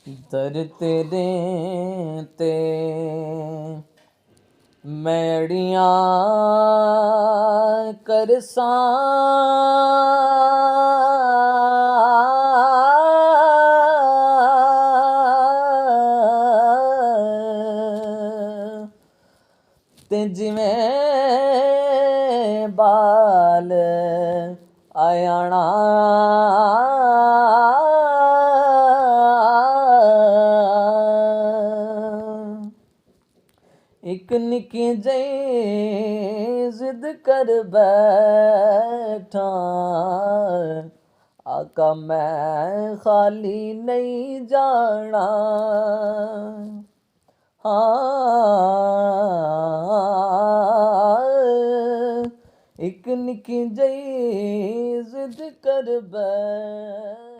ਦਰ ਤੇਰੇ ਤੇ ਮੈੜੀਆਂ ਕਰਸਾਂ ਤੇ ਜਿਵੇਂ ਬਾਲ ਆਇਆਣਾ ਇੱਕ ਨਿੱਕੀ ਜਿਹੀ ਜ਼ਿੱਦ ਕਰ ਬੈਠਾ ਆਕਾ ਮੈਂ ਖਾਲੀ ਨਹੀਂ ਜਾਣਾ ਇੱਕ ਨਿੱਕੀ ਜਿਹੀ ਜ਼ਿੱਦ ਕਰ ਬੈਠਾ